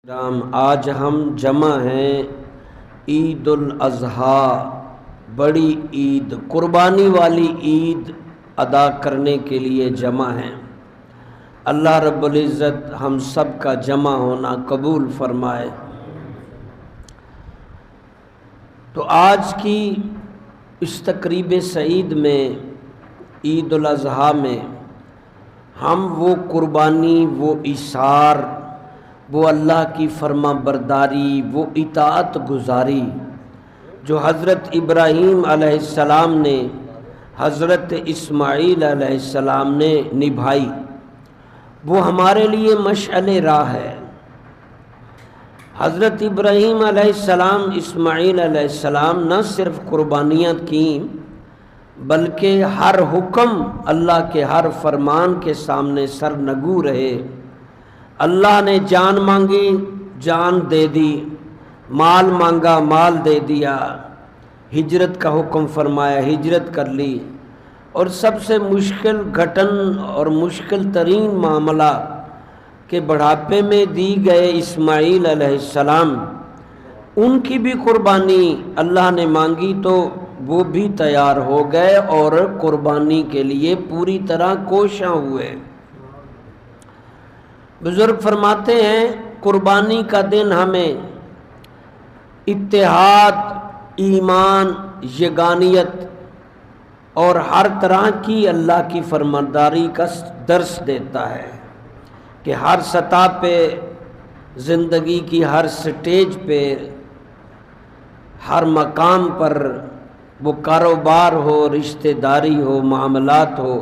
رام آج ہم جمع ہیں عید الاضحیٰ، بڑی عید، قربانی والی عید ادا کرنے کے لیے جمع ہیں۔ اللہ رب العزت ہم سب کا جمع ہونا قبول فرمائے۔ تو آج کی اس تقریب سعید میں، عید الاضحیٰ میں، ہم وہ قربانی، وہ ایثار، وہ اللہ کی فرما برداری، وہ اطاعت گزاری جو حضرت ابراہیم علیہ السلام نے حضرت اسماعیل علیہ السلام نے نبھائی، وہ ہمارے لیے مشعل راہ ہے۔ حضرت ابراہیم علیہ السلام، اسماعیل علیہ السلام نہ صرف قربانیاں کیں بلکہ ہر حکم، اللہ کے ہر فرمان کے سامنے سرنگو رہے۔ اللہ نے جان مانگی، جان دے دی، مال مانگا، مال دے دیا، ہجرت کا حکم فرمایا، ہجرت کر لی، اور سب سے مشکل گھٹن اور مشکل ترین معاملہ کہ بڑھاپے میں دی گئے اسماعیل علیہ السلام، ان کی بھی قربانی اللہ نے مانگی تو وہ بھی تیار ہو گئے اور قربانی کے لیے پوری طرح کوشاں ہوئے۔ بزرگ فرماتے ہیں قربانی کا دن ہمیں اتحاد، ایمان، یگانیت اور ہر طرح کی اللہ کی فرمانبرداری کا درس دیتا ہے کہ ہر سطح پہ، زندگی کی ہر سٹیج پہ، ہر مقام پر، وہ کاروبار ہو، رشتہ داری ہو، معاملات ہو،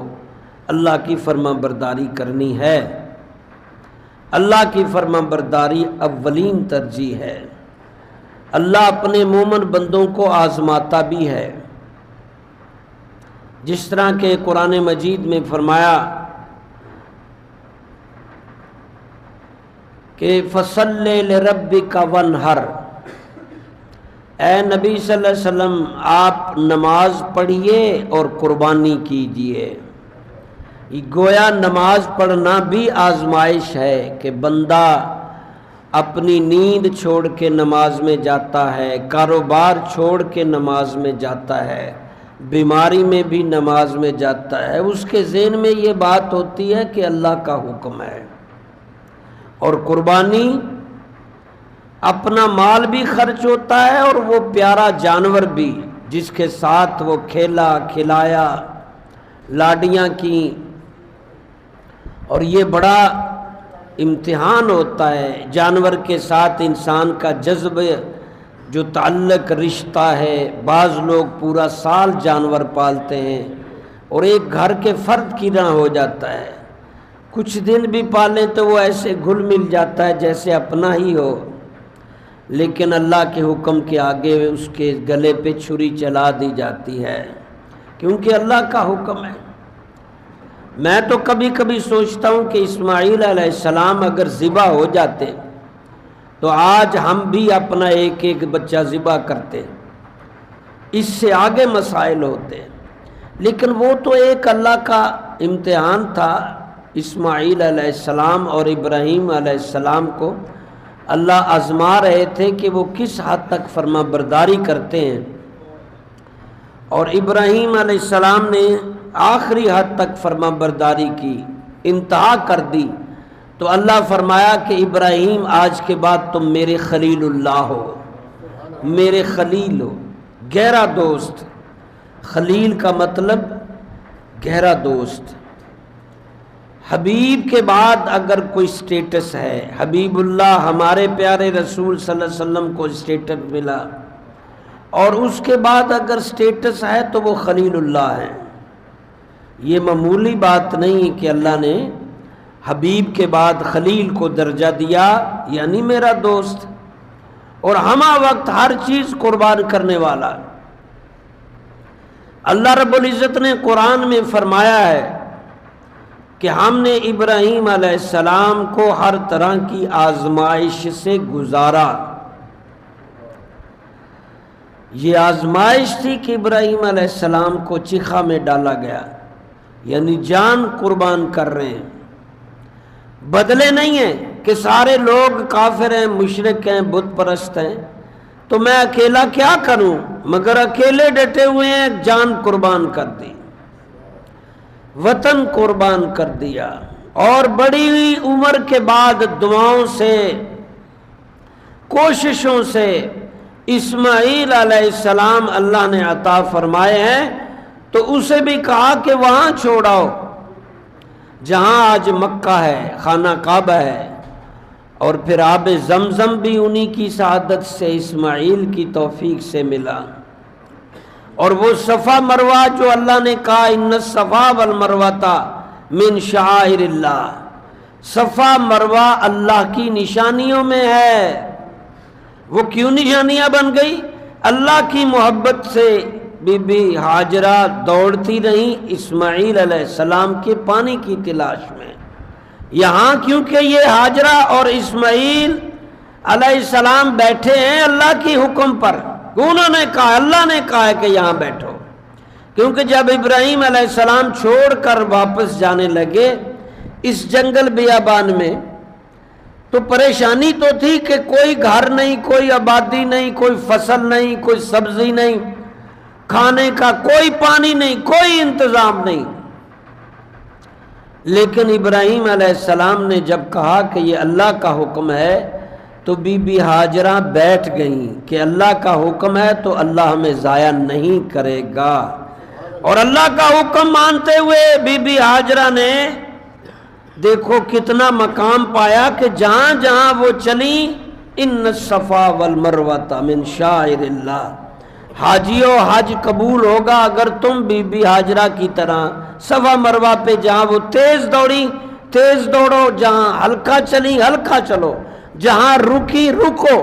اللہ کی فرمانبرداری کرنی ہے۔ اللہ کی فرمانبرداری اولین ترجیح ہے۔ اللہ اپنے مومن بندوں کو آزماتا بھی ہے، جس طرح کہ قرآن مجید میں فرمایا کہ فَصَلِّ لِرَبِّكَ وَانْحَرْ، اے نبی صلی اللہ علیہ وسلم آپ نماز پڑھیے اور قربانی کیجیے۔ گویا نماز پڑھنا بھی آزمائش ہے کہ بندہ اپنی نیند چھوڑ کے نماز میں جاتا ہے، کاروبار چھوڑ کے نماز میں جاتا ہے، بیماری میں بھی نماز میں جاتا ہے۔ اس کے ذہن میں یہ بات ہوتی ہے کہ اللہ کا حکم ہے، اور قربانی اپنا مال بھی خرچ ہوتا ہے اور وہ پیارا جانور بھی جس کے ساتھ وہ کھیلا، کھلایا، لاڈیاں کی، اور یہ بڑا امتحان ہوتا ہے جانور کے ساتھ انسان کا جذب جو تعلق، رشتہ ہے۔ بعض لوگ پورا سال جانور پالتے ہیں اور ایک گھر کے فرد کی طرح ہو جاتا ہے، کچھ دن بھی پالیں تو وہ ایسے گھل مل جاتا ہے جیسے اپنا ہی ہو، لیکن اللہ کے حکم کے آگے اس کے گلے پہ چھری چلا دی جاتی ہے کیونکہ اللہ کا حکم ہے۔ میں تو کبھی کبھی سوچتا ہوں کہ اسماعیل علیہ السلام اگر ذبح ہو جاتے تو آج ہم بھی اپنا ایک ایک بچہ ذبح کرتے، اس سے آگے مسائل ہوتے، لیکن وہ تو ایک اللہ کا امتحان تھا۔ اسماعیل علیہ السلام اور ابراہیم علیہ السلام کو اللہ آزما رہے تھے کہ وہ کس حد تک فرما برداری کرتے ہیں، اور ابراہیم علیہ السلام نے آخری حد تک فرما برداری کی، انتہا کر دی، تو اللہ فرمایا کہ ابراہیم آج کے بعد تم میرے خلیل اللہ ہو، میرے خلیل ہو، گہرا دوست۔ خلیل کا مطلب گہرا دوست۔ حبیب کے بعد اگر کوئی سٹیٹس ہے، حبیب اللہ ہمارے پیارے رسول صلی اللہ علیہ وسلم کو سٹیٹس ملا، اور اس کے بعد اگر سٹیٹس ہے تو وہ خلیل اللہ ہے۔ یہ معمولی بات نہیں کہ اللہ نے حبیب کے بعد خلیل کو درجہ دیا، یعنی میرا دوست، اور ہمہ وقت ہر چیز قربان کرنے والا۔ اللہ رب العزت نے قرآن میں فرمایا ہے کہ ہم نے ابراہیم علیہ السلام کو ہر طرح کی آزمائش سے گزارا۔ یہ آزمائش تھی کہ ابراہیم علیہ السلام کو چیخا میں ڈالا گیا، یعنی جان قربان کر رہے ہیں، بدلے نہیں ہیں کہ سارے لوگ کافر ہیں، مشرک ہیں، بت پرست ہیں، تو میں اکیلا کیا کروں؟ مگر اکیلے ڈٹے ہوئے ہیں، جان قربان کر دی، وطن قربان کر دیا، اور بڑی ہوئی عمر کے بعد دعاؤں سے، کوششوں سے اسماعیل علیہ السلام اللہ نے عطا فرمائے ہیں، تو اسے بھی کہا کہ وہاں چھوڑاؤ جہاں آج مکہ ہے، خانہ کعبہ ہے، اور پھر آب زمزم بھی انہی کی سعادت سے، اسماعیل کی توفیق سے ملا، اور وہ صفا مروہ جو اللہ نے کہا ان الصفا والمروہ من شعائر اللہ، صفا مروہ اللہ کی نشانیوں میں ہے۔ وہ کیوں نشانیاں بن گئی؟ اللہ کی محبت سے بی بی ہاجرہ دوڑتی رہیں اسماعیل علیہ السلام کے پانی کی تلاش میں۔ یہاں کیونکہ یہ ہاجرہ اور اسماعیل علیہ السلام بیٹھے ہیں اللہ کی حکم پر، انہوں نے کہا، اللہ نے کہا ہے کہ یہاں بیٹھو، کیونکہ جب ابراہیم علیہ السلام چھوڑ کر واپس جانے لگے اس جنگل بیابان میں، تو پریشانی تو تھی کہ کوئی گھر نہیں، کوئی آبادی نہیں، کوئی فصل نہیں، کوئی سبزی نہیں، کھانے کا کوئی پانی نہیں، کوئی انتظام نہیں۔ لیکن ابراہیم علیہ السلام نے جب کہا کہ یہ اللہ کا حکم ہے، تو بی بی ہاجرہ بیٹھ گئیں کہ اللہ کا حکم ہے تو اللہ ہمیں ضائع نہیں کرے گا، اور اللہ کا حکم مانتے ہوئے بی بی ہاجرہ نے دیکھو کتنا مقام پایا کہ جہاں جہاں وہ چلیں ان الصفا والمروہ من شعائر اللہ، حاجیو حج قبول ہوگا اگر تم بی بی ہاجرہ کی طرح صفا مروہ پہ جہاں وہ تیز دوڑی تیز دوڑو، جہاں ہلکا چلی ہلکا چلو، جہاں رکی رکو،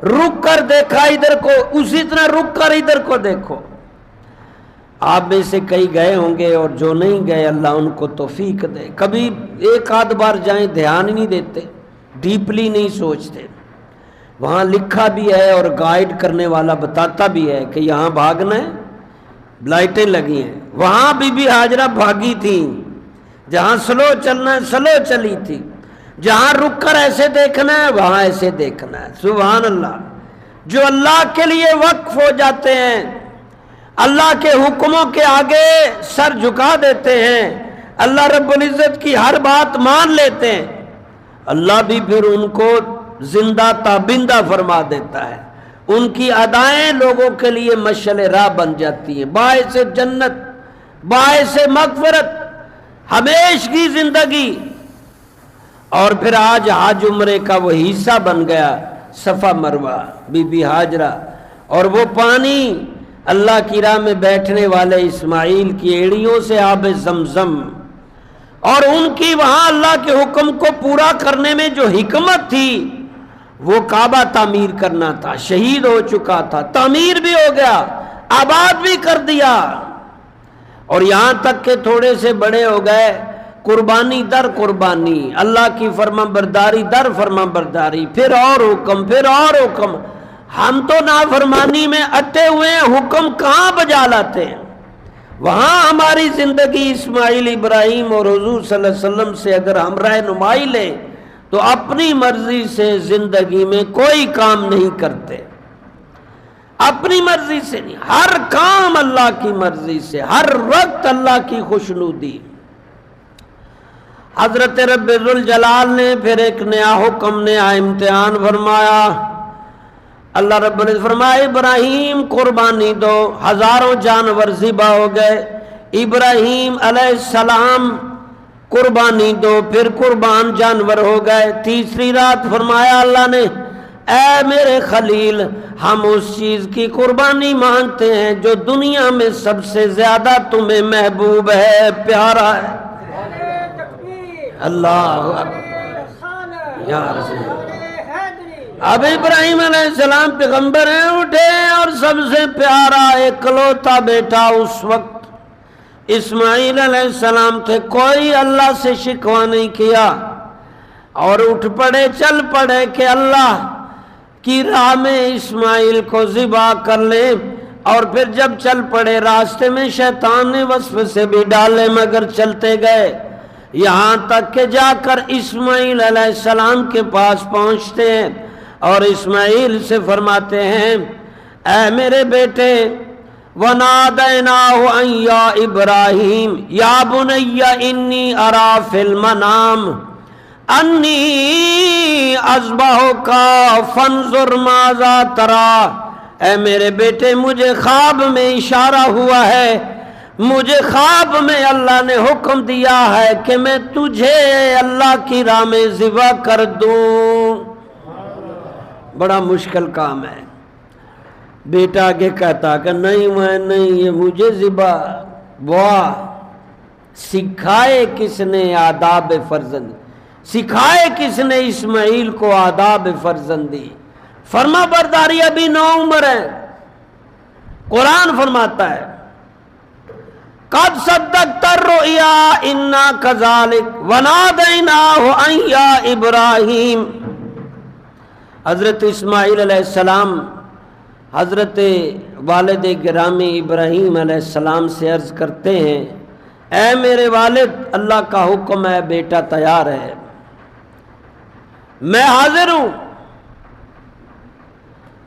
رک کر دیکھا ادھر کو اسی طرح رک کر ادھر کو دیکھو۔ آپ میں سے کئی گئے ہوں گے اور جو نہیں گئے اللہ ان کو توفیق دے، کبھی ایک آدھ بار جائیں دھیان ہی نہیں دیتے، ڈیپلی نہیں سوچتے۔ وہاں لکھا بھی ہے اور گائیڈ کرنے والا بتاتا بھی ہے کہ یہاں بھاگنا ہے، لائٹیں لگی ہیں، وہاں بی بی ہاجرہ بھاگی تھی، جہاں سلو چلنا ہے سلو چلی تھی، جہاں رک کر ایسے دیکھنا ہے وہاں ایسے دیکھنا ہے۔ سبحان اللہ، جو اللہ کے لیے وقف ہو جاتے ہیں، اللہ کے حکموں کے آگے سر جھکا دیتے ہیں، اللہ رب العزت کی ہر بات مان لیتے ہیں، اللہ بھی پھر ان کو زندہ تابندہ فرما دیتا ہے، ان کی ادائیں لوگوں کے لیے مشعل راہ بن جاتی ہیں، باعث جنت، باعث مغفرت، ہمیشگی زندگی۔ اور پھر آج حج عمرے کا وہ حصہ بن گیا صفا مروہ، بی بی ہاجرہ، اور وہ پانی اللہ کی راہ میں بیٹھنے والے اسماعیل کی ایڑیوں سے آب زمزم، اور ان کی وہاں اللہ کے حکم کو پورا کرنے میں جو حکمت تھی، وہ کعبہ تعمیر کرنا تھا، شہید ہو چکا تھا، تعمیر بھی ہو گیا، آباد بھی کر دیا، اور یہاں تک کہ تھوڑے سے بڑے ہو گئے، قربانی در قربانی، اللہ کی فرما برداری در فرما برداری، پھر اور حکم، پھر اور حکم۔ ہم تو نافرمانی میں اٹے ہوئے ہیں، حکم کہاں بجا لاتے ہیں؟ وہاں ہماری زندگی اسماعیل ابراہیم اور حضور صلی اللہ علیہ وسلم سے اگر ہم رہنمائی لیں تو اپنی مرضی سے زندگی میں کوئی کام نہیں کرتے، اپنی مرضی سے نہیں، ہر کام اللہ کی مرضی سے، ہر وقت اللہ کی خوشنودی۔ حضرت رب ذوالجلال نے پھر ایک نیا حکم، نیا امتحان فرمایا۔ اللہ رب نے فرمایا ابراہیم قربانی دو، ہزاروں جانور ذبح ہو گئے، ابراہیم علیہ السلام قربانی دو، پھر قربان جانور ہو گئے۔ تیسری رات فرمایا اللہ نے، اے میرے خلیل، ہم اس چیز کی قربانی مانگتے ہیں جو دنیا میں سب سے زیادہ تمہیں محبوب ہے، پیارا ہے۔ اللہ اکبر یا رسول اللہ۔ اب ابراہیم علیہ السلام پیغمبر ہیں، اٹھے اور سب سے پیارا اکلوتا بیٹا اس وقت اسماعیل علیہ السلام تھے، کوئی اللہ سے شکوہ نہیں کیا، اور اٹھ پڑے چل پڑے کہ اللہ کی راہ میں اسماعیل کو ذبح کر لے، اور پھر جب چل پڑے راستے میں شیطان نے وسوسے بھی ڈالے مگر چلتے گئے۔ یہاں تک کہ جا کر اسماعیل علیہ السلام کے پاس پہنچتے ہیں اور اسماعیل سے فرماتے ہیں اے میرے بیٹے وَنَادَيْنَاهُ أَن يَا إِبْرَاهِيمُ يَا بُنَيَّ إِنِّي أَرَى فِي الْمَنَامِ أَنِّي أَذْبَحُكَ فَانظُرْ مَاذَا تَرَىٰ۔ اے میرے بیٹے مجھے خواب میں اشارہ ہوا ہے، مجھے خواب میں اللہ نے حکم دیا ہے کہ میں تجھے اللہ کی راہ میں ذبح کر دوں۔ بڑا مشکل کام ہے۔ بیٹا آگے کہتا کہ نہیں میں نہیں، یہ مجھے ذبح، واہ، سکھائے کس نے آداب فرزند، سکھائے کس نے اسماعیل کو آداب فرزندی۔ فرما برداری ابھی نو عمر ہے۔ قرآن فرماتا ہے قد صدقت الرؤیا انا کذالک ونادیناہ ان یا ابراہیم۔ حضرت اسماعیل علیہ السلام حضرت والد گرامی ابراہیم علیہ السلام سے عرض کرتے ہیں اے میرے والد، اللہ کا حکم ہے، بیٹا تیار ہے، میں حاضر ہوں،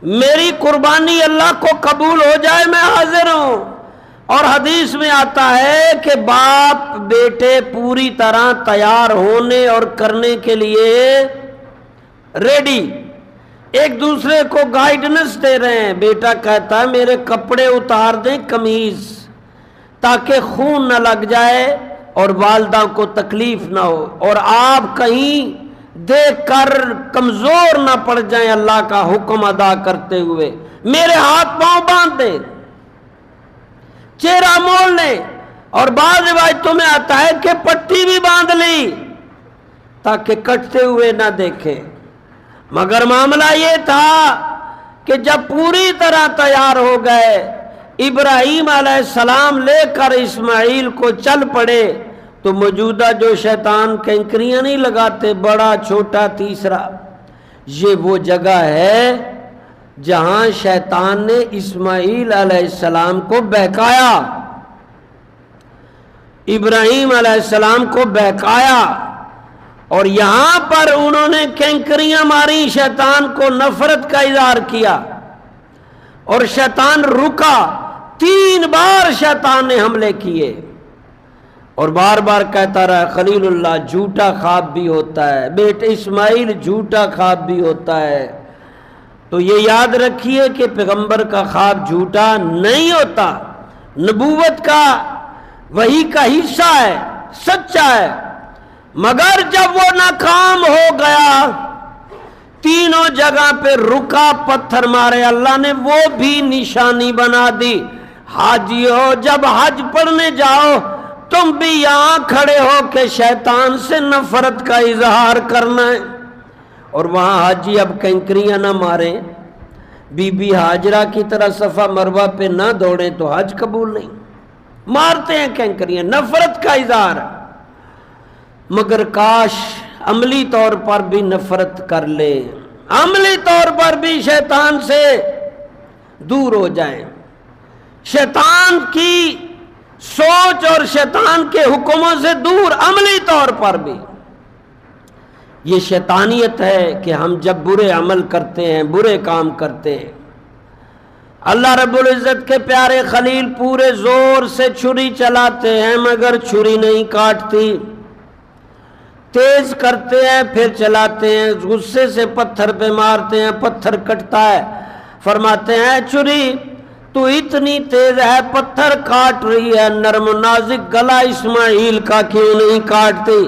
میری قربانی اللہ کو قبول ہو جائے، میں حاضر ہوں۔ اور حدیث میں آتا ہے کہ باپ بیٹے پوری طرح تیار ہونے اور کرنے کے لیے ریڈی، ایک دوسرے کو گائیڈنس دے رہے ہیں۔ بیٹا کہتا ہے میرے کپڑے اتار دیں قمیض تاکہ خون نہ لگ جائے اور والدہ کو تکلیف نہ ہو، اور آپ کہیں دیکھ کر کمزور نہ پڑ جائیں اللہ کا حکم ادا کرتے ہوئے، میرے ہاتھ پاؤں باندھ دیں، چہرہ موڑ لیں، اور بعض روایتوں میں آتا ہے کہ پٹی بھی باندھ لی تاکہ کٹتے ہوئے نہ دیکھیں۔ مگر معاملہ یہ تھا کہ جب پوری طرح تیار ہو گئے، ابراہیم علیہ السلام لے کر اسماعیل کو چل پڑے، تو موجودہ جو شیطان کینکریاں نہیں لگاتے، بڑا چھوٹا تیسرا، یہ وہ جگہ ہے جہاں شیطان نے اسماعیل علیہ السلام کو بہکایا، ابراہیم علیہ السلام کو بہکایا، اور یہاں پر انہوں نے کینکریاں ماری، شیطان کو نفرت کا اظہار کیا، اور شیطان رکا۔ 3 بار شیطان نے حملے کیے، اور بار بار کہتا رہا خلیل اللہ جھوٹا خواب بھی ہوتا ہے، بیٹے اسماعیل جھوٹا خواب بھی ہوتا ہے۔ تو یہ یاد رکھیے کہ پیغمبر کا خواب جھوٹا نہیں ہوتا، نبوت کا وحی کا حصہ ہے، سچا ہے۔ مگر جب وہ ناکام ہو گیا، تینوں جگہ پہ رکا، پتھر مارے، اللہ نے وہ بھی نشانی بنا دی۔ حاجیو جب حج پڑھنے جاؤ تم بھی یہاں کھڑے ہو کہ شیطان سے نفرت کا اظہار کرنا ہے، اور وہاں حاجی اب کینکریاں نہ ماریں، بی بی ہاجرہ کی طرح صفا مروہ پہ نہ دوڑیں تو حج قبول نہیں، مارتے ہیں کینکریاں، نفرت کا اظہار۔ مگر کاش عملی طور پر بھی نفرت کر لے، عملی طور پر بھی شیطان سے دور ہو جائیں، شیطان کی سوچ اور شیطان کے حکموں سے دور، عملی طور پر بھی۔ یہ شیطانیت ہے کہ ہم جب برے عمل کرتے ہیں، برے کام کرتے ہیں، اللہ رب العزت کے پیارے خلیل پورے زور سے چھری چلاتے ہیں مگر چھری نہیں کاٹتی، تیز کرتے ہیں پھر چلاتے ہیں، غصے سے پتھر پہ مارتے ہیں، پتھر کٹتا ہے، فرماتے ہیں چھری تو اتنی تیز ہے پتھر کاٹ رہی ہے، نرم و نازک گلا اسماعیل کا کیوں نہیں کاٹتی؟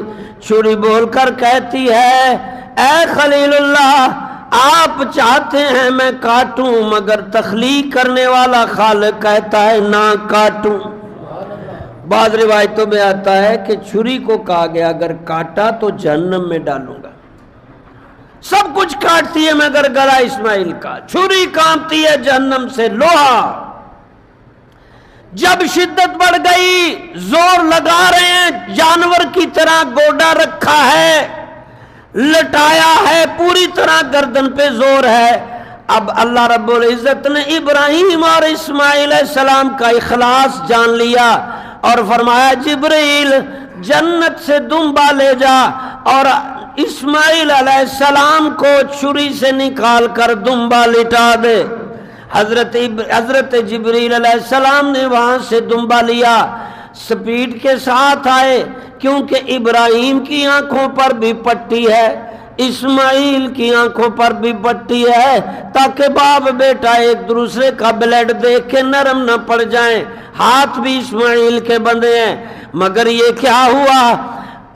چھری بول کر کہتی ہے اے خلیل اللہ آپ چاہتے ہیں میں کاٹوں، مگر تخلیق کرنے والا خالق کہتا ہے نہ کاٹوں۔ بعض روایتوں میں آتا ہے کہ چھری کو کہا گیا اگر کاٹا تو جہنم میں ڈالوں گا، سب کچھ کاٹتی ہے مگر گلا اسماعیل کا، چھری کانپتی ہے جہنم سے لوہا۔ جب شدت بڑھ گئی، زور لگا رہے ہیں، جانور کی طرح گوڈا رکھا ہے، لٹایا ہے، پوری طرح گردن پہ زور ہے۔ اب اللہ رب العزت نے ابراہیم اور اسماعیل علیہ السلام کا اخلاص جان لیا اور فرمایا جبرائیل جنت سے دمبا لے جا اور اسماعیل علیہ السلام کو چھری سے نکال کر دمبا لٹا دے۔ حضرت جبریل علیہ السلام نے وہاں سے دمبا لیا، سپیڈ کے ساتھ آئے، کیونکہ ابراہیم کی آنکھوں پر بھی پٹی ہے، اسماعیل کی آنکھوں پر بھی پٹی ہے، تاکہ باپ بیٹا ایک دوسرے کا بلڈ دیکھ کے نرم نہ پڑ جائیں۔ ہاتھ بھی اسماعیل کے بندے ہیں، مگر یہ کیا ہوا،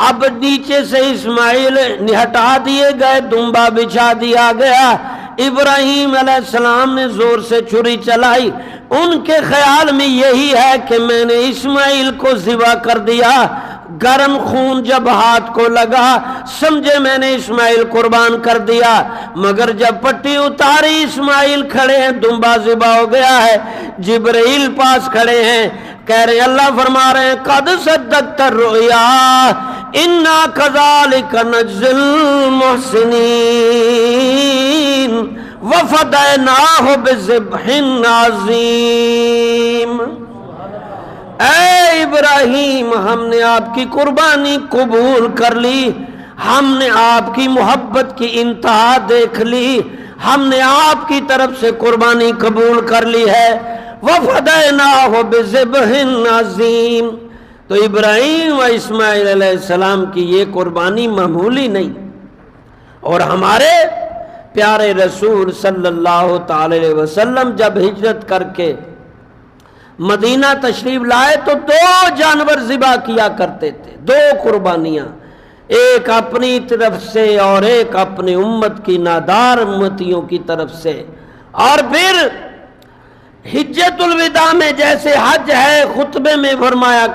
اب نیچے سے اسماعیل ہٹا دیے گئے، دمبا بچھا دیا گیا۔ ابراہیم علیہ السلام نے زور سے چھری چلائی، ان کے خیال میں یہی ہے کہ میں نے اسماعیل کو ذبح کر دیا۔ گرم خون جب ہاتھ کو لگا سمجھے میں نے اسماعیل قربان کر دیا، مگر جب پٹی اتاری اسماعیل کھڑے ہیں، دمبا ذبح ہو گیا ہے، جبرائیل پاس کھڑے ہیں، کہہ رہے اللہ فرما رہے ہیں قد صدقت الرؤیا انا کذالک نجزی المحسنین وفدیناہ بذبح عظیم۔ اے ابراہیم، ہم نے آپ کی قربانی قبول کر لی، ہم نے آپ کی محبت کی انتہا دیکھ لی، ہم نے آپ کی طرف سے قربانی قبول کر لی ہے۔ وَفَدَيْنَاهُ بِذِبْحٍ عَظِيمٍ۔ تو ابراہیم و اسماعیل علیہ السلام کی یہ قربانی معمولی نہیں، اور ہمارے پیارے رسول صلی اللہ تعالی علیہ وسلم جب ہجرت کر کے مدینہ تشریف لائے تو 2 جانور ذبح کیا کرتے تھے، 2 قربانیاں، ایک اپنی طرف سے اور ایک اپنی امت کی نادار امتیوں کی طرف سے۔ اور پھر حجۃ الوداع میں جیسے حج ہے، خطبے میں فرمایا،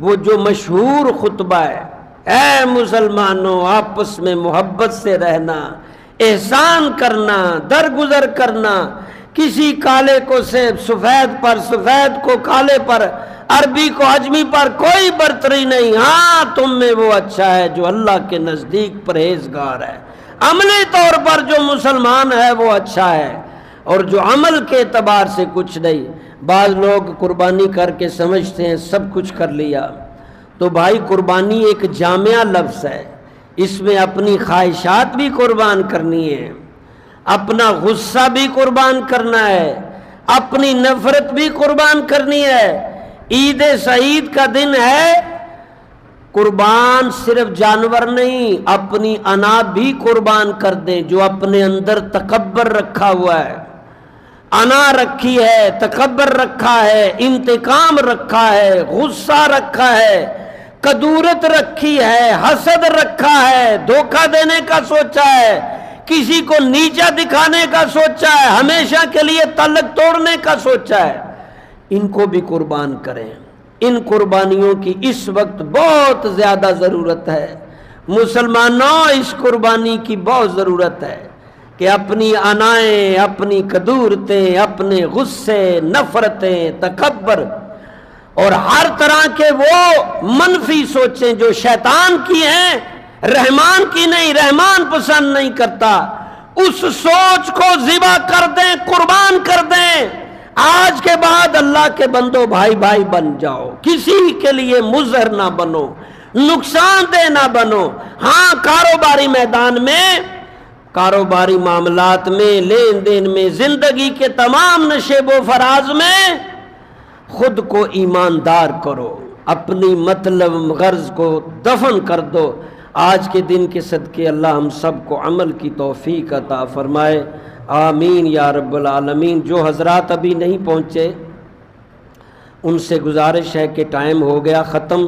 وہ جو مشہور خطبہ ہے، اے مسلمانوں آپس میں محبت سے رہنا، احسان کرنا، درگزر کرنا، کسی کالے کو سے سفید پر، سفید کو کالے پر، عربی کو عجمی پر کوئی برتری نہیں۔ ہاں تم میں وہ اچھا ہے جو اللہ کے نزدیک پرہیزگار ہے، عملی طور پر جو مسلمان ہے وہ اچھا ہے، اور جو عمل کے اعتبار سے کچھ نہیں۔ بعض لوگ قربانی کر کے سمجھتے ہیں سب کچھ کر لیا، تو بھائی قربانی ایک جامعہ لفظ ہے، اس میں اپنی خواہشات بھی قربان کرنی ہے، اپنا غصہ بھی قربان کرنا ہے، اپنی نفرت بھی قربان کرنی ہے۔ عید سعید کا دن ہے، قربان صرف جانور نہیں، اپنی انا بھی قربان کر دیں، جو اپنے اندر تکبر رکھا ہوا ہے، انا رکھی ہے، تکبر رکھا ہے، انتقام رکھا ہے، غصہ رکھا ہے، کدورت رکھی ہے، حسد رکھا ہے، دھوکہ دینے کا سوچا ہے، کسی کو نیچا دکھانے کا سوچا ہے، ہمیشہ کے لیے تعلق توڑنے کا سوچا ہے، ان کو بھی قربان کریں۔ ان قربانیوں کی اس وقت بہت زیادہ ضرورت ہے، مسلمانوں اس قربانی کی بہت ضرورت ہے کہ اپنی انائیں، اپنی کدورتیں، اپنے غصے، نفرتیں، تکبر اور ہر طرح کے وہ منفی سوچیں جو شیطان کی ہیں، رحمان کی نہیں، رحمان پسند نہیں کرتا، اس سوچ کو ذبح کر دیں، قربان کر دیں۔ آج کے بعد اللہ کے بندو بھائی بھائی بن جاؤ، کسی کے لیے مضر نہ بنو، نقصان دہ نہ بنو۔ ہاں کاروباری میدان میں، کاروباری معاملات میں، لین دین میں، زندگی کے تمام نشیب و فراز میں خود کو ایماندار کرو، اپنی مطلب غرض کو دفن کر دو۔ آج کے دن کے صدقے اللہ ہم سب کو عمل کی توفیق عطا فرمائے، آمین یا رب العالمین۔ جو حضرات ابھی نہیں پہنچے ان سے گزارش ہے کہ ٹائم ہو گیا ختم۔